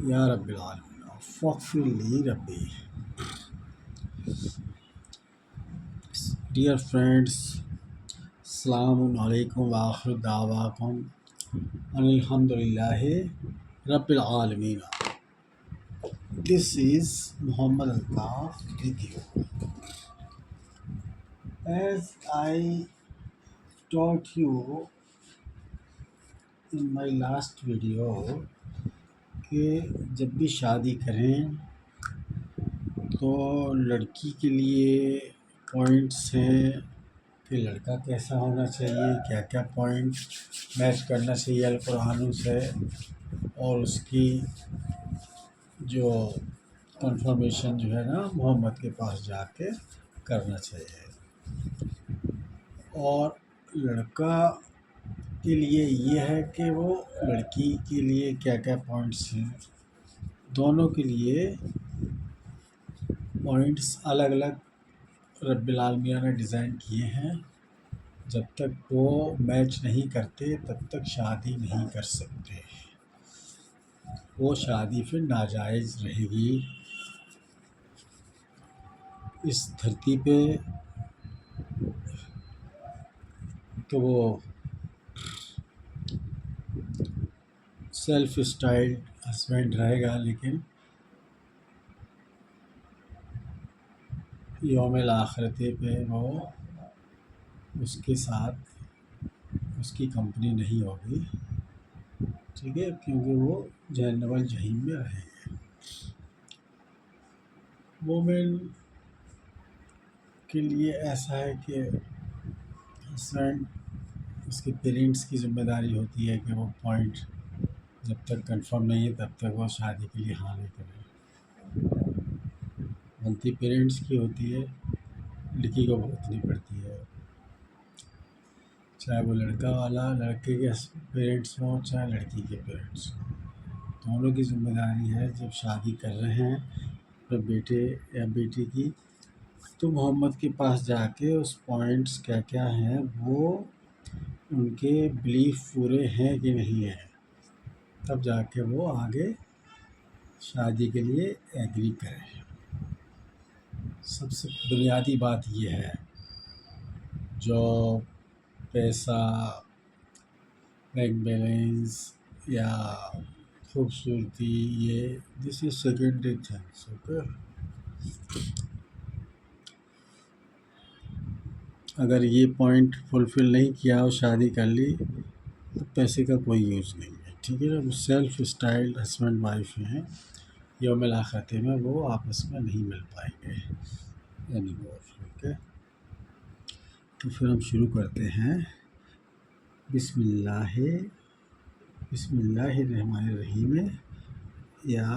या रब्बिल आलमीन फ़ग़फ़िर ली रब्बी। डियर फ्रेंड्स, अस्सलामु अलैकुम व आखिरु दावाकुम अनिल हम्दुलिल्लाहि रब्बिल आलमीन। This is Muhammad Altaf with you. As I taught you in my last video कि जब भी शादी करें तो लड़की के लिए पॉइंट्स हैं कि लड़का कैसा होना चाहिए, क्या क्या पॉइंट मैच करना चाहिए अल कुरान से, और उसकी जो कंफर्मेशन जो है ना मोहम्मद के पास जाके करना चाहिए। और लड़का के लिए ये है कि वो लड़की के लिए क्या क्या पॉइंट्स हैं, दोनों के लिए पॉइंट्स अलग अलग रब्बिल आलमीन ने डिज़ाइन किए हैं। जब तक वो मैच नहीं करते तब तक शादी नहीं कर सकते, वो शादी फिर नाजायज़ रहेगी। इस धरती पे तो वो सेल्फ स्टाइल्ड हस्बैंड रहेगा, लेकिन यौमिल आखिरते पे वो उसके साथ उसकी कंपनी नहीं होगी, ठीक है, क्योंकि वो जहन्नम जहीम में रहेंगे। मोमिन के लिए ऐसा है कि हस्बैंड, उसके पेरेंट्स की ज़िम्मेदारी होती है कि वो पॉइंट जब तक कंफर्म नहीं है तब तक वो शादी के लिए हाँ नहीं करें। गलती पेरेंट्स की होती है, लड़की को भुगतनी पड़ती है, चाहे वो लड़का वाला लड़के के पेरेंट्स हों चाहे लड़की के पेरेंट्स हों, दोनों की ज़िम्मेदारी है। जब शादी कर रहे हैं तो बेटे या बेटी की, तो मोहम्मद के पास जाके उस पॉइंट्स क्या क्या हैं, वो उनके बिलीफ पूरे हैं कि नहीं है, तब जाके वो आगे शादी के लिए एग्री करें। सबसे बुनियादी बात ये है, जॉब, पैसा, बैंक बैलेंस या खूबसूरती, ये this is secondary things. Okay, अगर ये पॉइंट फुलफ़िल नहीं किया और शादी कर ली तो पैसे का कोई यूज़ नहीं है, ठीक है। जब सेल्फ स्टाइल्ड हस्बैंड वाइफ हैं, यौमिल आखिरते में वो आपस में नहीं मिल पाएंगे एनी मोर। ओके, तो फिर हम शुरू करते हैं। बिस्मिल्लाहिर्रहमानिर्रहीम या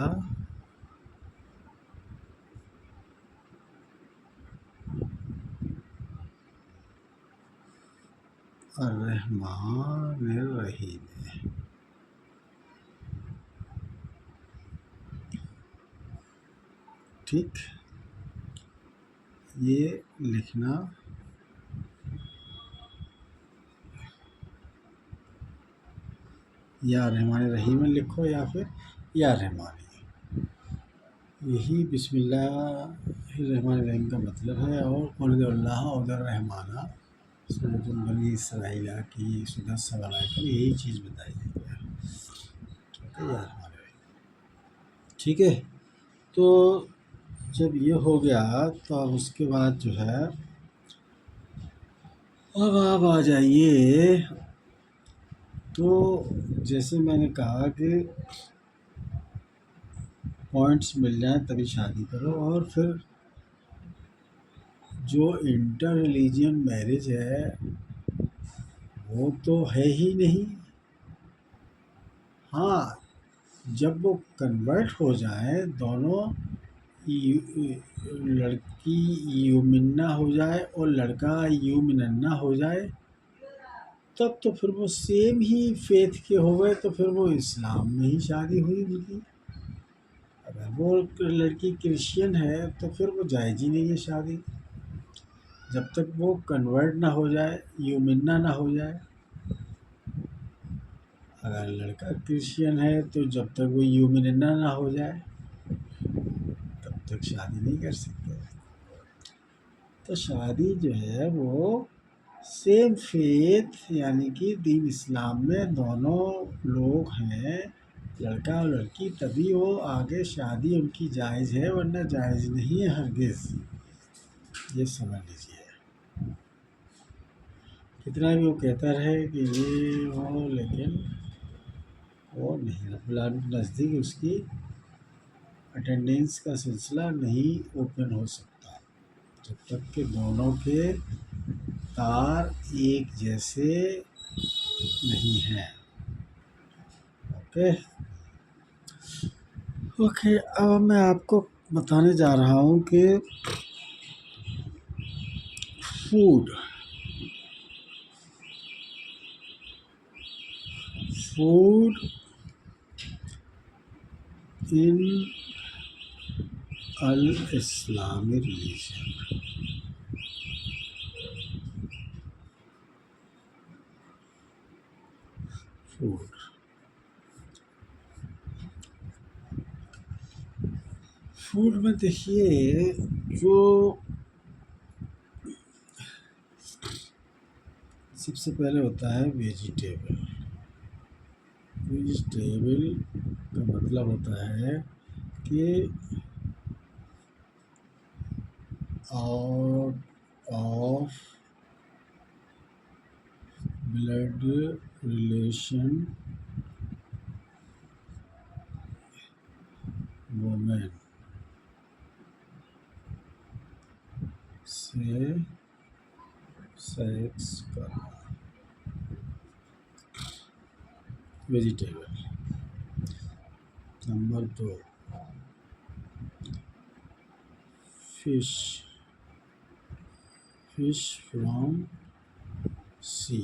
अर्रहमानिर्रहीम। ठीक, ये लिखना या रहमानिर्रहीम लिखो या फिर या रहमानी, यही बिस्मिल्लाहिर्रहमानिर्रहीम का मतलब है। और क़ुल्हुल्लाह उदर रहमाना सूरत बनी इसराइल की सुदस सवाल को यही चीज़ बताई गई है, ठीक है, या रहमानिर्रहीम। ठीक है, तो जब ये हो गया तो अब उसके बाद जो है, अब आप आ जाइए। तो जैसे मैंने कहा कि पॉइंट्स मिल जाए तभी शादी करो, और फिर जो इंटर रिलीजियन मैरिज है वो तो है ही नहीं। हाँ, जब वो कन्वर्ट हो जाए, दोनों लड़की यूमिन्ना हो जाए और लड़का यूमिनन्ना हो जाए, तब तो फिर वो सेम ही फेथ के हो गए, तो फिर वो इस्लाम में ही शादी हुई उनकी। अगर वो लड़की क्रिश्चियन है तो फिर वो जायज़ ही नहीं है शादी, जब तक वो कन्वर्ट ना हो जाए, यूमिन्ना ना हो जाए। अगर लड़का क्रिश्चियन है तो जब तक वो यूमिनना ना हो जाए तब तक शादी नहीं कर सकते। तो शादी जो है वो सेम फेथ यानी कि दीन इस्लाम में दोनों लोग हैं, लड़का और लड़की, तभी वो आगे शादी उनकी जायज़ है, वरना जायज़ नहीं है हरगिज़। ये समझ लीजिए। कितना भी वो कहता रहे कि ये हो, लेकिन वो नहीं, रब्बुल आलमीन के नज़दीक उसकी अटेंडेंस का सिलसिला नहीं ओपन हो सकता जब तक कि दोनों के तार एक जैसे नहीं हैं। ओके ओके, अब मैं आपको बताने जा रहा हूँ कि फूड फूड इन अल इस्लामी रिलीजन। फूड फूड में देखिए, जो सबसे पहले होता है वेजिटेबल। वेजिटेबल का मतलब होता है कि out of blood relation women से सेक्स करना। Vegetable. Number 2, fish. Fish from sea.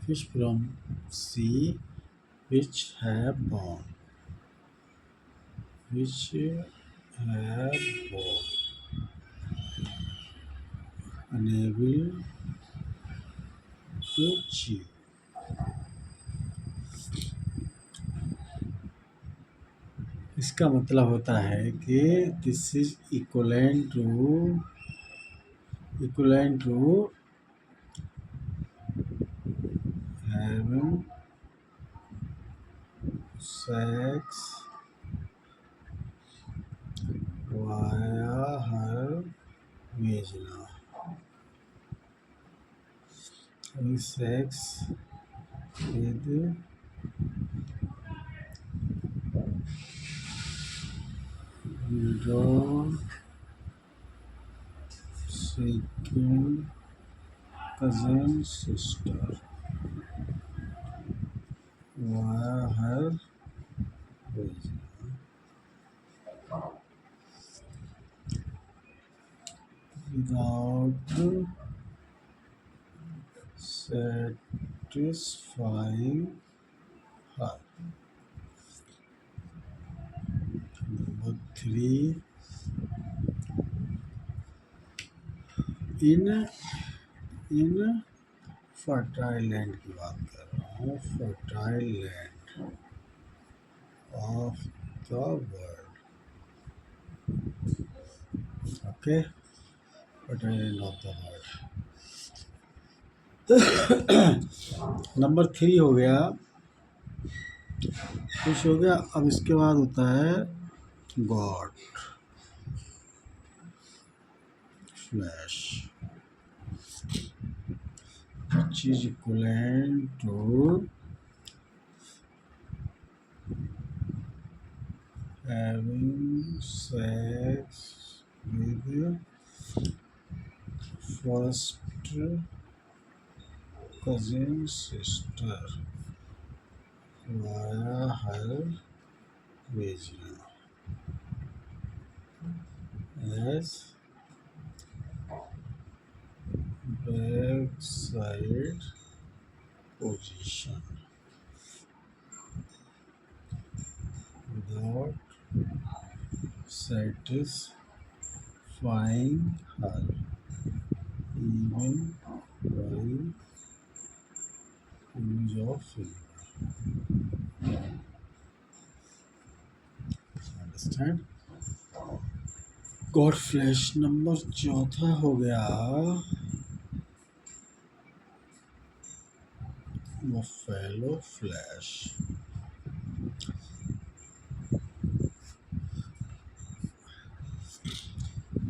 Fish from sea which have bone, which have bone, unable to chew। इसका मतलब होता है कि this is equivalent to having sex via her vagina. having sex with widowed second cousin sister via her vagina without satisfying her। Number 3, in fertile land की बात कर रहा हूँ, fertile land of the world. Okay, fertile land of the world. Number 3 हो गया, fish हो गया। अब इसके बाद होता है God, flash, which is equivalent to having sex with first cousin sister via her vagina as backside position without satisfying her even while yellow fever. Understand? God flash number चौथा हो गया buffalo flash.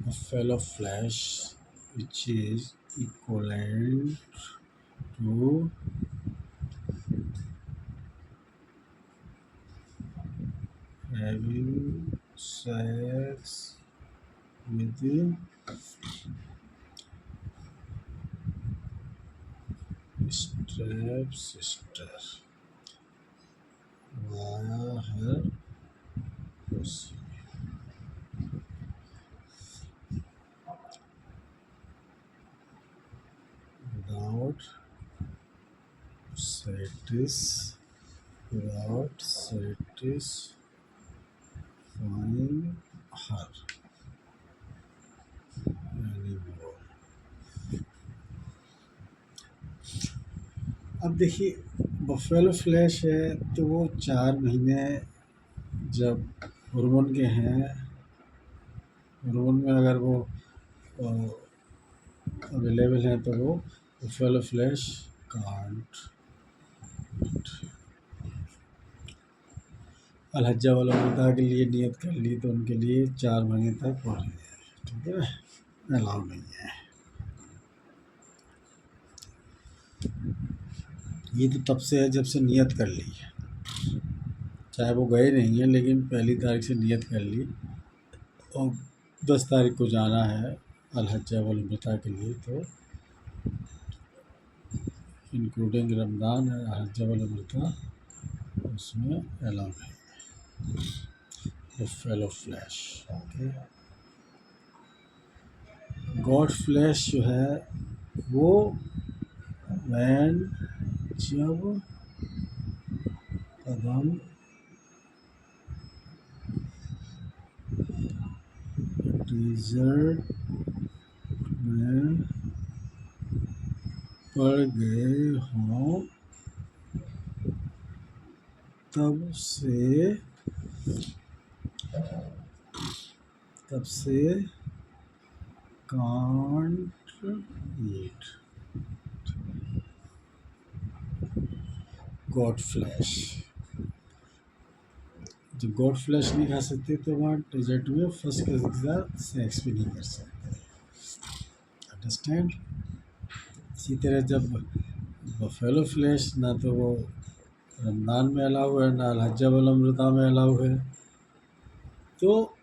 Buffalo flesh, which is equivalent to having sex with stepsister via her pussy. Without satisfying her anymore. अब देखिए buffalo flash है तो वो 4 महीने जब हार्मोन के हैं, हार्मोन में अगर वो अवेलेबल है तो वो बफेलो फ्लैश कांट. अलहज्जा वाला मुद्दा के लिए नियत कर ली तो उनके लिए 4 महीने तक हो रही है. ठीक है, अलाउ नहीं है. ये तो तब से है जब से नियत कर ली है, चाहे वो गए नहीं है लेकिन पहली तारीख से नियत कर ली और 10 तारीख को जाना है अलहज्जा वाल मुद्दा के लिए, तो इंक्लूडिंग रमज़ान है अलहज्जा वाल मुद्दा, उसमें अलाउ नहीं. Buffalo flash. Okay, God flash जो है वो वैन जब कदम डेजर्ट में पड़ गए हों तब से कांट ईट. गॉड फ्लैश, जब गॉड फ्लैश नहीं खा सकते तो वहाँ डेजर्ट में फंस के साथ सेक्स भी नहीं कर सकते. अंडरस्टैंड? इसी तरह जब बफेलो फ्लैश ना तो वो रमज़ान में अलाउ है ना अलहज्जा वाल मुद्दा में अलाउ है, तो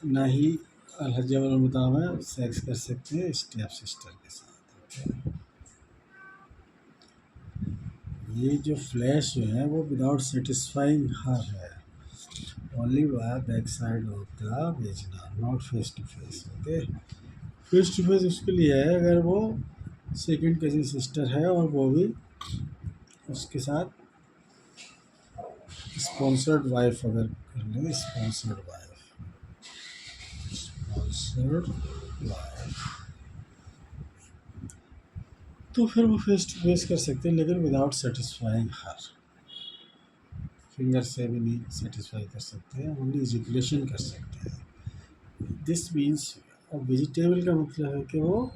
ना ही अलहज्जा वाल मुद्दा में सेक्स कर सकते हैं स्टेप सिस्टर के साथ. ये जो फ्लैश जो है वो विदाउट सेटिस्फाइंग हर है, only via back side of the vagina, not face to face. Okay, face to face उसके लिए है अगर वो सेकंड कजिन सिस्टर है और वो भी उसके साथ स्पॉन्सर्ड वाइफ अगर कर लें, स्पॉन्सर्ड वाइफ तो फिर वो फेस टू फेस कर सकते हैं, लेकिन विदाउट सेटिस्फाइंग हर. फिंगर से भी नहीं सेटिस्फाई कर सकते हैं, ओनली इजैकुलेशन कर सकते हैं. दिस मीन्स वेजिटेबल का मतलब है कि वो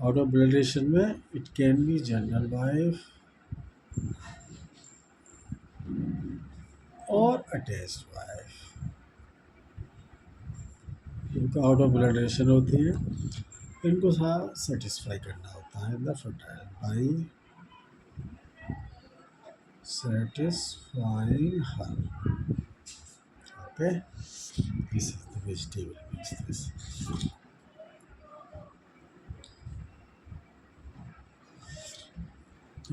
आउट ऑफ ब्लड रिलेशन में it can be general wife और अटैच्ड वाइफ. इनको आउट ऑफ ब्लड रिलेशन होती है, इनको साथ सेटिस्फाई करना होता है the fertile by satisfying her. Okay, this is the vegetable means this.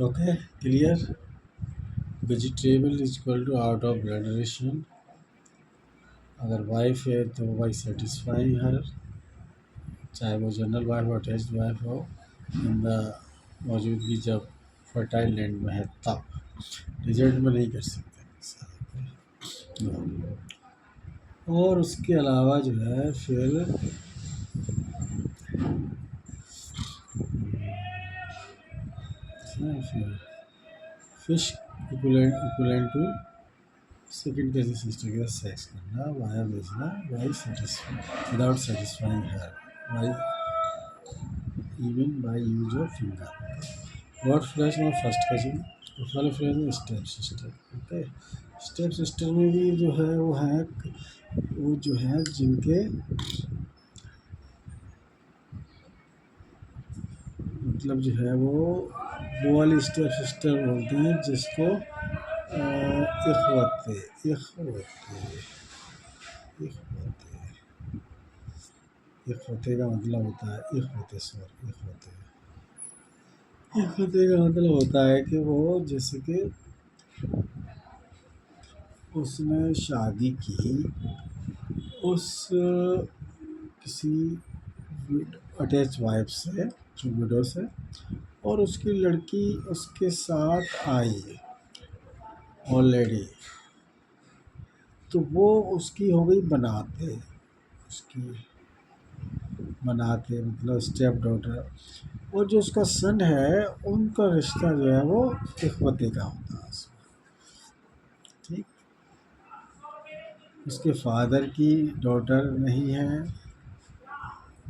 Okay, clear? Vegetable is equal to out of blood relation. अगर वाइफ है तो बाई सेटिस्फाइंग हर, चाहे वो जनरल वाइफ और अटैच्ड वाइफ हो, इन द मौजूदगी जब fertile land में है तब. रिजल्ट में नहीं कर सकते. और उसके अलावा जो है फिर fish equivalent to second cousin sister के साथ सेक्स करना, via vagina, why satisfy without satisfying her, why even by use of finger. Goat flesh में फर्स्ट कजिन, उस वाले फ्लैश में step sister. Okay, step sister में भी जो है वो जो है जिनके मतलब जो है वो वाली स्टेप सिस्टर बोलते हैं जिसको इखवते इखवते इखवते इखवते का मतलब होता है इखवते का मतलब होता है कि वो जैसे कि उसने शादी की उस किसी अटैच वाइफ से, विडो से, और उसकी लड़की उसके साथ आई ऑलरेडी, तो वो उसकी हो गई बनाते, उसकी बनाते मतलब स्टेप डॉटर। और जो उसका सन है उनका रिश्ता जो है वो इखवते का होता है उसमें, ठीक। उसके फादर की डॉटर नहीं है,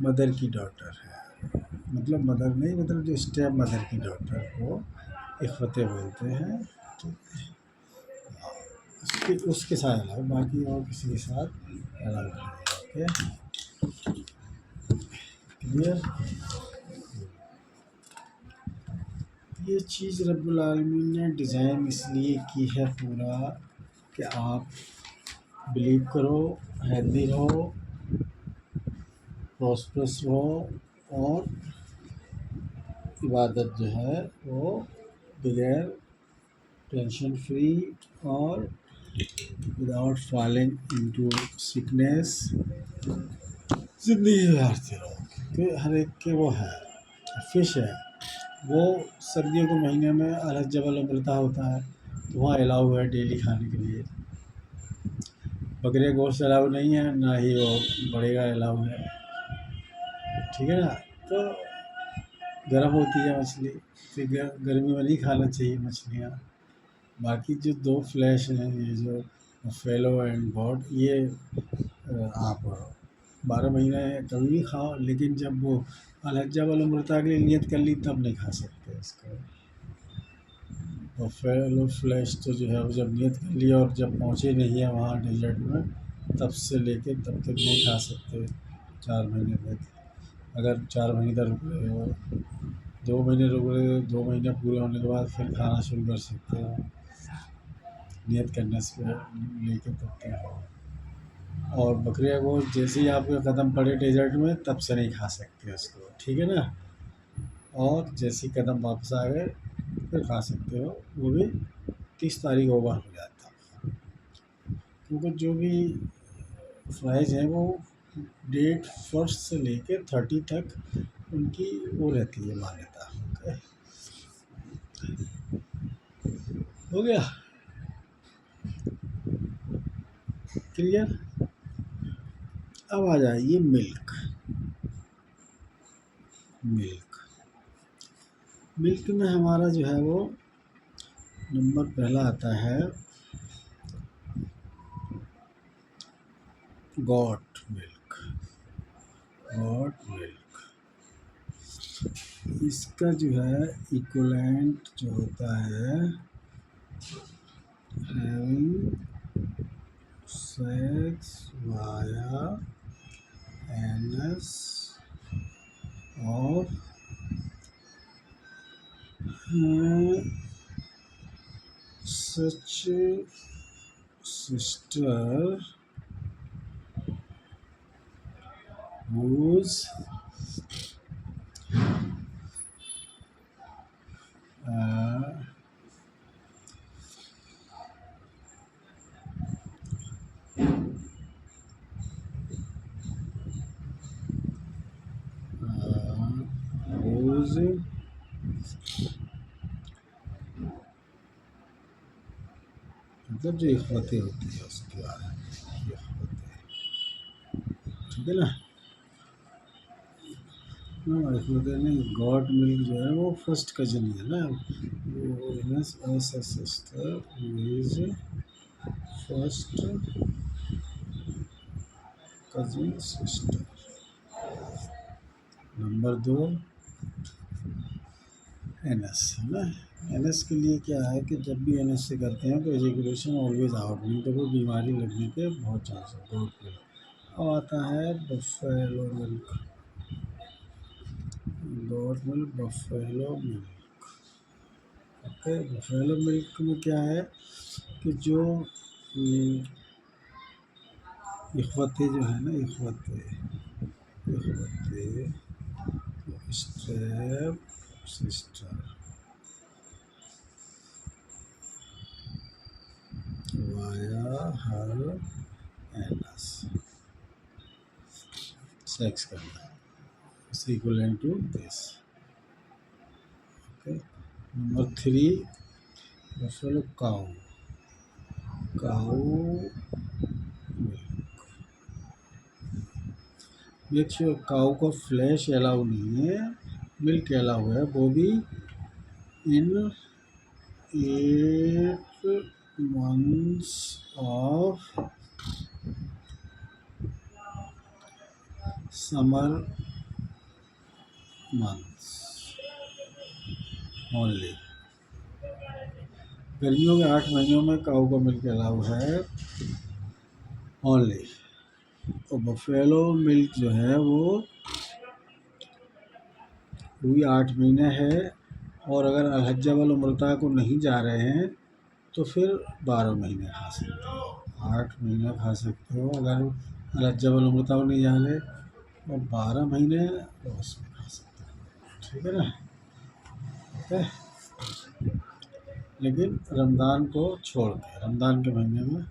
मदर की डॉटर है, मतलब मदर नहीं, मतलब जो स्टेप मदर की डॉटर को इखवते बोलते हैं, ठीक है। उसके साथ अलाउ, बाकी और किसी के साथ अलाउ नहीं है। Okay, clear. ये चीज़ रब्बुल आलमीन ने डिज़ाइन इसलिए की है पूरा कि आप बिलीव करो, हेल्दी रहो, प्रॉस्परस रहो, और इबादत जो है वो बगैर टेंशन फ्री और विदाउट फॉलिंग इनटू सिकनेस ज़िंदगी गुजारते रहो। क्योंकि हर एक के वो है, फिश है वो सर्दियों के महीने में अलग जबल उभरता होता है, तो वहाँ अलाउ है डेली खाने के लिए। बकरे गोश्त अलाउ नहीं है, ना ही वो बड़े का अलाउ है, ठीक है ना। तो गर्म होती है मछली, फिर गर्मी में नहीं खाना चाहिए मछलियाँ। बाकी जो दो फ्लैश हैं, ये जो फेलो एंड गॉड, ये आप 12 महीने कभी भी खाओ, लेकिन जब वो अलहज्जा वाला मृता के लिए नियत कर ली तब नहीं खा सकते इसको। और फेलो फ्लैश तो जो है वो जब नियत कर लिया और जब पहुँचे नहीं है वहाँ डेजर्ट में, तब से लेके तब तक नहीं खा सकते 4 महीने तक। अगर 4 महीने तक रुक रहे हो, 2 महीने रुक रहे हो, 2 महीने पूरे होने के बाद फिर खाना शुरू कर सकते हो, नियत करने से लेके तब तक हो। और बकरे का गोश्त जैसे ही आपके कदम पड़े डेजर्ट में तब से नहीं खा सकते उसको, ठीक है ना। और जैसे ही कदम वापस आ गए फिर खा सकते हो, वो भी 30 तारीख ओवर हो जाता है। क्योंकि जो भी प्राइस हैं वो डेट फर्स्ट से लेके 30 तक उनकी वो रहती है मान्यता। ओके, हो गया क्लियर। अब आ जाइए मिल्क। मिल्क मिल्क में हमारा जो है वो नंबर पहला आता है गॉट मिल्क। गॉट मिल्क, इसका जो है इक्वलेंट जो होता है हैविंग सेक्स वाया एनस और सच sister whose whose मतलब जो इखवते होती है उसके बारे में इखवते, ठीक है ना। इखवते नहीं, गॉड मिल्क जो है वो फर्स्ट कजन है ना, Venus as a sister who is first cousin sister. Number 2 NS है ना। एनएस के लिए क्या है कि जब भी एनएस से करते हैं तो एजिकुलेशन ऑलवेज आउट, नहीं तो कोई बीमारी लगने के बहुत चांस है बहुत पे। अब आता है buffalo milk, goat milk, buffalo milk. Okay, buffalo milk में क्या है कि जो इखवते जो है ना, इखवते step sister via her anus sex करना is equivalent to this. Okay. Number 3, buffalo cow milk. Make sure cow का फ्लैश अलाउ नहीं है, मिल्क अलाउ है, वो भी इन 8 months of summer months only. गर्मियों के 8 महीनों में काऊ का मिल्क अलाउ है ओनली। और बफेलो मिल्क जो है वो भी 8 महीने है, और अगर अलहज्जा वाल उम्रता को नहीं जा रहे हैं तो फिर 12 महीने खा सकते हो, 8 महीने खा सकते हो अगर अलहज्जा वाल उम्रता को नहीं जा रहे, और 12 महीने तो उसमें खा सकते हो, ठीक है ना। ओके, लेकिन रमज़ान को छोड़ के, रमज़ान के महीने में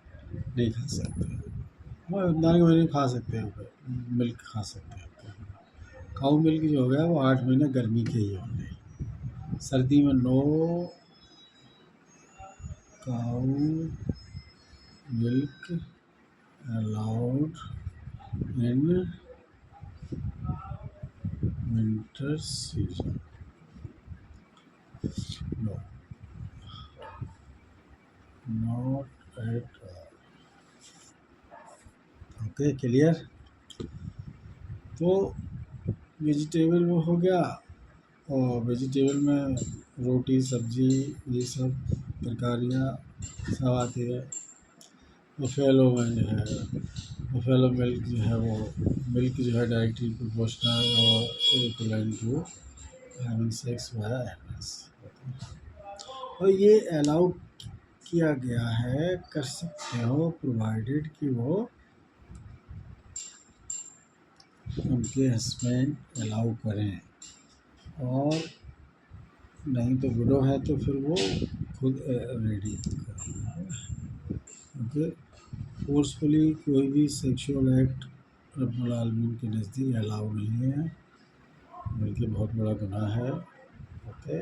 नहीं खा सकते, वो रमज़ान के महीने में खा सकते हो, मिल्क खा सकते हो। काऊ मिल्क जो हो गया वो 8 महीने गर्मी के ही होंगे, सर्दी में no cow milk allowed in winter season, no, not at all. Okay, clear. तो वेजिटेबल वो हो गया, और वेजिटेबल में रोटी सब्जी ये सब तरकारियाँ सब आती है। बफेलो में जो है बफेलो मिल्क जो है वो मिल्क जो है डायरेक्टली प्रोपोर्शनल और equivalent to having sex via anus. और ये अलाउ किया गया है, कर सकते हो, प्रोवाइडेड कि वो उनके हस्बैंड अलाउ करें, और नहीं तो विडो है तो फिर वो खुद रेडी करें। ओके, फोर्सफुली कोई भी सेक्सुअल एक्ट रब्बुल आलमीन के नज़दीक अलाउ नहीं है, बल्कि बहुत बड़ा गुनाह है। ओके,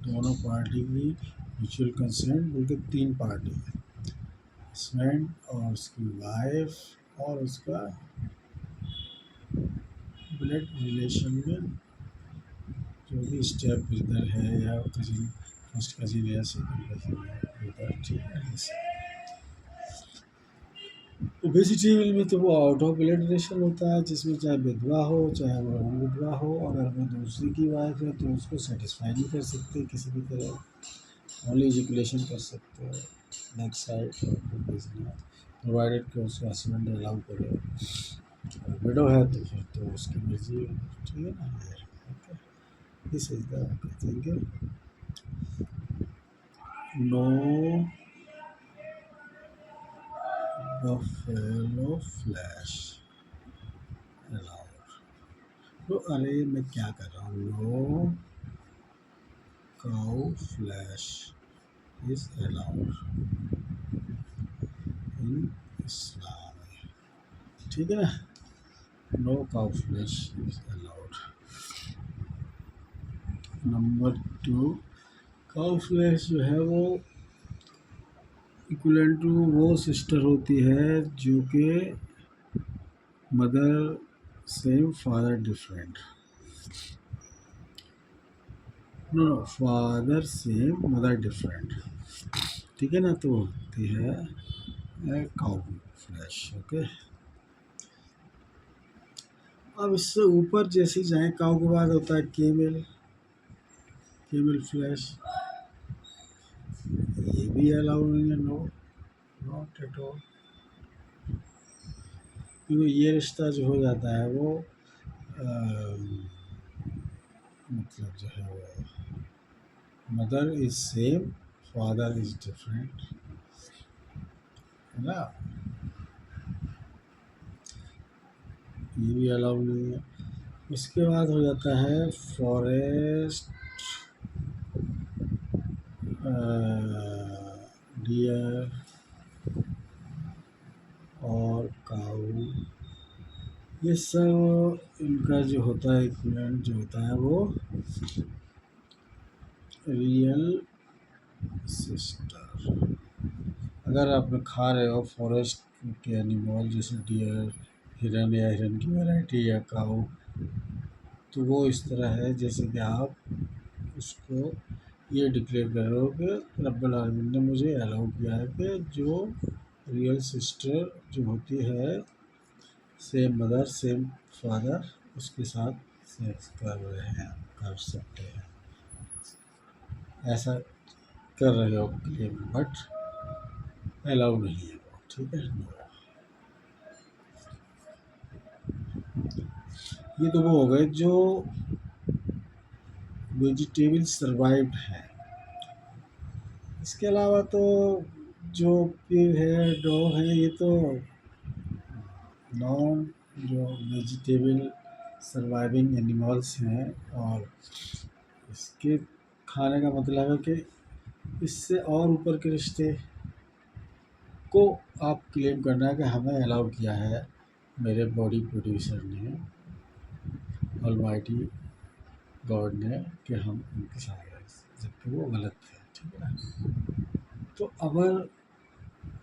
दोनों पार्टी की म्यूचुअल कंसेंट, बल्कि 3 पार्टी, हस्बैंड और उसकी वाइफ और उसका ब्लड रिलेशन में जो भी स्टेप ब्रदर है या कजिन, फर्स्ट कजिन या सेकंड कजिन है ब्रदर, ठीक है। वेजिटेबल में तो वो आउट ऑफ ब्लड रिलेशन होता है, जिसमें चाहे विधवा हो चाहे वो विधवा हो, अगर वो दूसरी की वाइफ है तो उसको सेटिस्फाई नहीं कर सकते किसी भी तरह, ओनली एजुकेशन कर सकते हो बैक साइड, प्रोवाइडेड कि उसका हस्बैंड अलाउ करे, विडो है तो फिर तो उसकी मर्जी है, ठीक है ना। This is the thing, no buffalo flesh allowed. तो अरे मैं क्या कर रहा हूँ, no cow flesh is allowed in Islam, ठीक है ना, no cow flesh is allowed. Number 2, cow flesh जो है वो इक्वलेंट टू वो सिस्टर होती है जो कि mother same father different, no no, father same mother different, ठीक है ना। तो होती है काउ फ्लैश। ओके, अब इससे ऊपर जैसे जाए काउ के बाद होता है केमल, केमल फ्लैश। ये भी अलाउ नहीं है, नो, नॉट एट ऑल, क्योंकि ये रिश्ता जो हो जाता है वो मतलब जो है वो mother is same father is different, है ना। ये भी अलाउ नहीं है। उसके बाद हो जाता है फॉरेस्ट, डियर और काऊ, ये सब इनका जो होता है इक्विवेलेंट जो होता है वो रियल सिस्टर। अगर आप खा रहे हो फॉरेस्ट के एनिमल जैसे डियर, हिरन या हिरन की वैरायटी या काऊ, तो वो इस तरह है जैसे कि आप उसको ये डिक्लेयर कर रहे हो कि रब्बुल आलमीन ने मुझे अलाउ किया है कि जो रियल सिस्टर जो होती है सेम मदर सेम फादर, उसके साथ सेक्स कर रहे हैं, कर सकते हैं, ऐसा कर रहे हो क्लेम, बट अलाउ नहीं है वो, ठीक है। ये तो वो हो गए जो वेजिटेबल सर्वाइव्ड है। इसके अलावा तो जो पिग है डॉग है ये तो नॉन जो वेजिटेबल सर्वाइविंग एनिमल्स हैं, और इसके खाने का मतलब है कि इससे और ऊपर के रिश्ते को आप क्लेम करना है कि हमें अलाउ किया है मेरे बॉडी प्रोड्यूसर ने, ऑलमाइटी गॉड ने, कि हम उनके साथ रहें, जबकि वो गलत है, ठीक है ना। तो our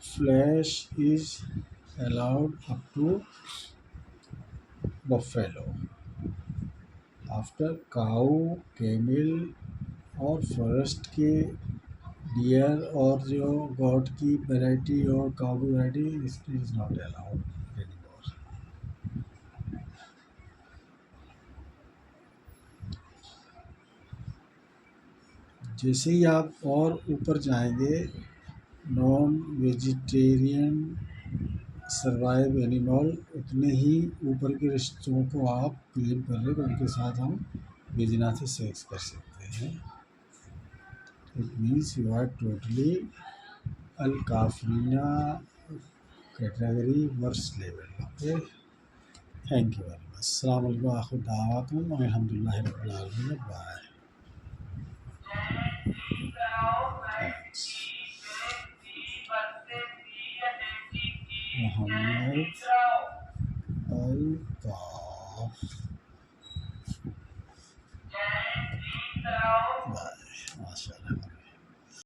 flesh is allowed up to buffalo, after cow, camel और फॉरेस्ट के डियर और जो गॉड की वैरायटी और काऊ की variety, is not allowed anymore. जैसे ही आप और ऊपर जाएंगे नॉन वेजिटेरियन सर्वाइव एनिमल, उतने ही ऊपर के रिश्तों को आप क्लेम कर रहे हो, उनके साथ हम बेजना से सेक्स कर सकते हैं। It means you are totally अल काफरीना category worse level. Okay, thank you very much. अस्सलाम वालेकुम, आखिर दावतुम अल्हम्दुलिल्लाहि रब्बिल आलमीन, बाय, थैंक्स। मोहम्मद अल